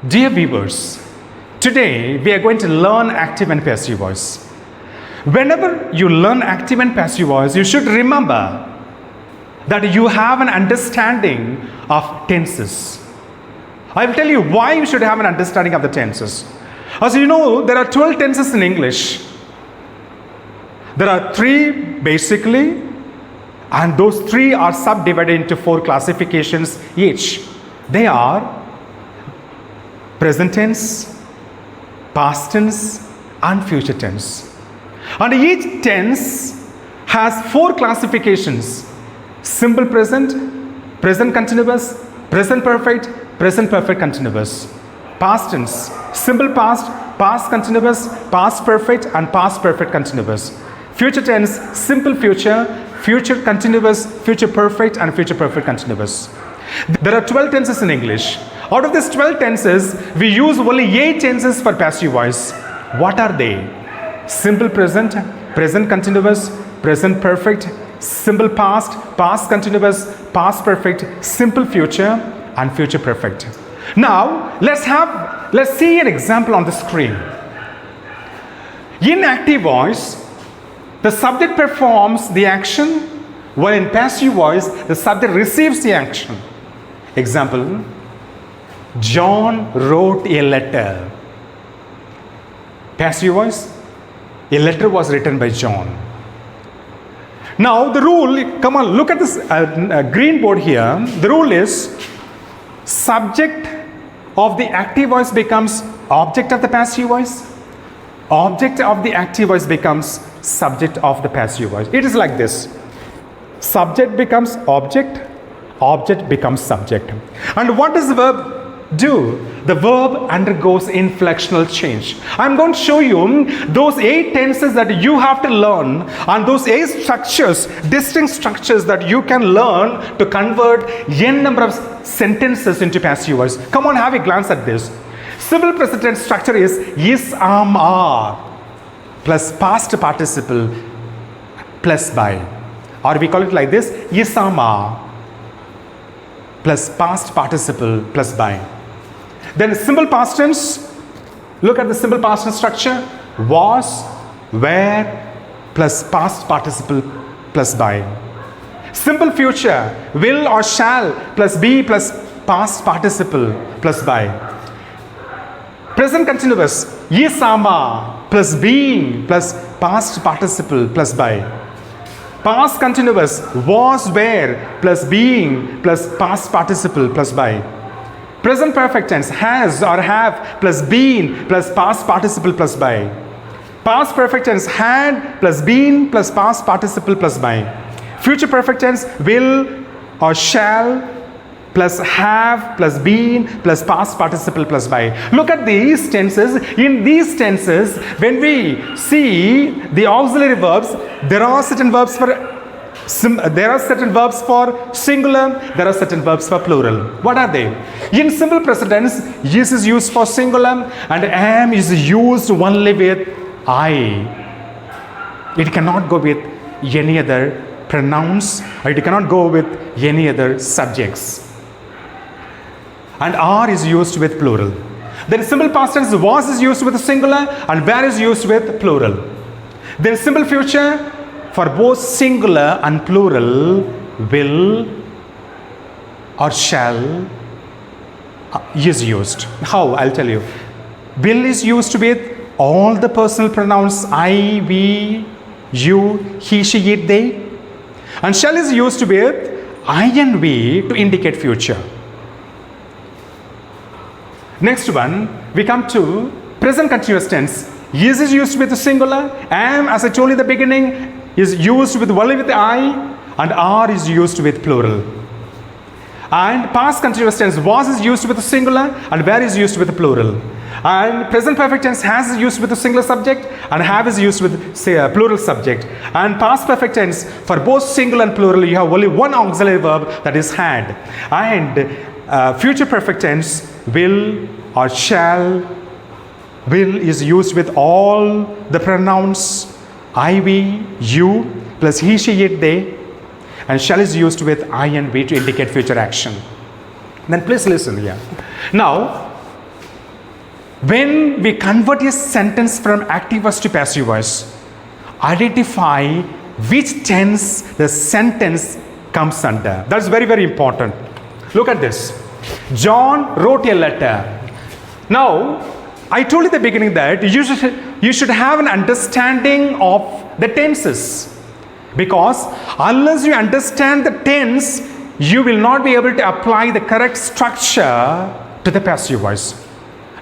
Dear viewers, today we are going to learn active and passive voice. Whenever you learn active and passive voice, you should remember that you have an understanding of tenses. I will tell you why you should have an understanding of the tenses. As you know, there are 12 tenses in English. There are 3 basically, and those 3 are subdivided into 4 classifications each. They are present tense, past tense, and future tense. And each tense has 4 classifications: simple present, present continuous, present perfect, present perfect continuous. Past tense, simple past, past continuous, past perfect, and past perfect continuous. Future tense, simple future, future continuous, future perfect, and future perfect continuous. There are 12 tenses in English. Out of these 12 tenses, we use only 8 tenses for passive voice. What are they? Simple present, present continuous, present perfect, simple past, past continuous, past perfect, simple future, and future perfect. Now, let's see an example on the screen. In active voice, the subject performs the action, while in passive voice, the subject receives the action. Example, John wrote a letter. Passive voice, a letter was written by John. Now the rule, come on, look at this green board here. The rule is subject of the active voice becomes object of the passive voice. Object of the active voice becomes subject of the passive voice. It is like this. Subject becomes object, object becomes subject. And what does the verb do? The verb undergoes inflectional change. I'm going to show you those 8 tenses that you have to learn, and those 8 structures, distinct structures that you can learn to convert n number of sentences into passive voice. Come on, have a glance at this. Simple present tense structure is are plus past participle plus by. Or we call it like this, are plus past participle plus by. Then simple past tense, look at the simple past tense structure. Was, were, plus past participle plus by. Simple future, will or shall, plus be plus past participle plus by. Present continuous, plus being plus past participle plus by. Past continuous, was, were, plus being plus past participle plus by. Present perfect tense, has or have plus been plus past participle plus by. Past perfect tense, had plus been plus past participle plus by. Future perfect tense, will or shall plus have plus been plus past participle plus by. Look at these tenses. In these tenses, when we see the auxiliary verbs, there are certain verbs for singular, there are certain verbs for plural. What are they? In simple present tense, is used for singular and am is used only with I. It cannot go with any other pronouns, or it cannot go with any other subjects. And are is used with plural. Then simple past tense, was is used with singular and were is used with plural. Then simple future, for both singular and plural, will or shall is used. How? I'll tell you. Will is used with all the personal pronouns I, we, you, he, she, it, they. And shall is used with I and we to indicate future. Next one, we come to present continuous tense. Is used with the singular. Am, as I told you in the beginning, is used with only with I, and are is used with plural. And past continuous tense, was is used with the singular and were is used with the plural. And present perfect tense, has is used with the singular subject and have is used with, say, a plural subject. And past perfect tense, for both singular and plural, you have only one auxiliary verb, that is had. And future perfect tense, will or shall, will is used with all the pronouns I, we, you, plus he, she, it, they, and shall is used with I and we to indicate future action. Then please listen here. Now, When we convert a sentence from active voice to passive voice, identify which tense the sentence comes under. That's very, very important. Look at this. John wrote a letter. Now, I told you at the beginning that you should have an understanding of the tenses, because unless you understand the tense, you will not be able to apply the correct structure to the passive voice.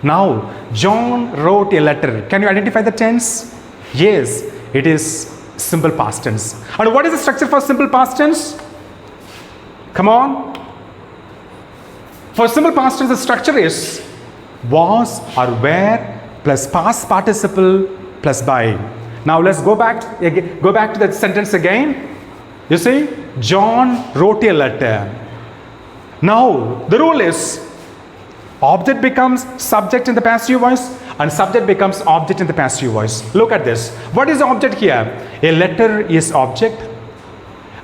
Now, John wrote a letter. Can you identify the tense? Yes, it is simple past tense. And what is the structure for simple past tense? Come on. For simple past tense, the structure is was or were plus past participle plus by. Now let's go back to that sentence again. You see, John wrote a letter. Now the rule is object becomes subject in the passive voice and subject becomes object in the passive voice. Look at this. What is the object here? A letter is object,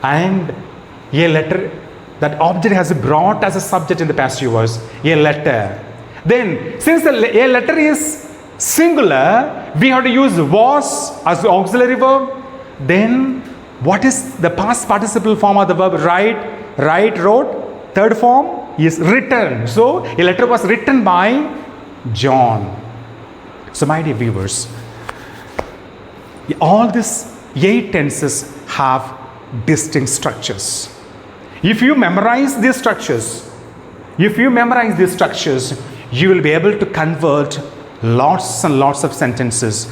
and a letter, that object has brought as a subject in the passive voice. A letter. Then since a letter is singular, we have to use was as the auxiliary verb. Then what is the past participle form of the verb? Write, wrote. Third form is written. So a letter was written by John. So my dear viewers, all these 8 tenses have distinct structures. If you memorize these structures, you will be able to convert lots and lots of sentences